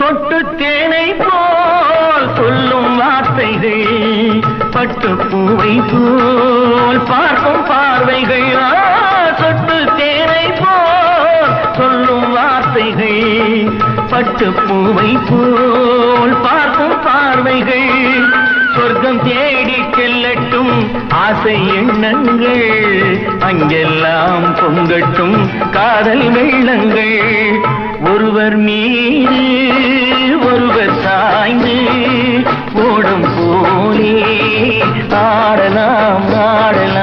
சொட்டு தேனை போல் சொல்லும் வார்த்தைகள் பட்டு பூவை போல் பார்க்கும் பார்வைகள் சொட்டு தேனை போல் சொல்லும் வார்த்தைகள் பட்டு பூவை போல் பார்க்கும் பார்வைகள் சொர்க்கம் தேடி செல்லட்டும் ஆசை எண்ணங்கள் அங்கெல்லாம் பொங்கட்டும் காதல் வெள்ளங்கள் ஒருவர் மீது ஒருவர் சாய்ந்து ஓடும் போலே ஆடலாம் ஆடலாம்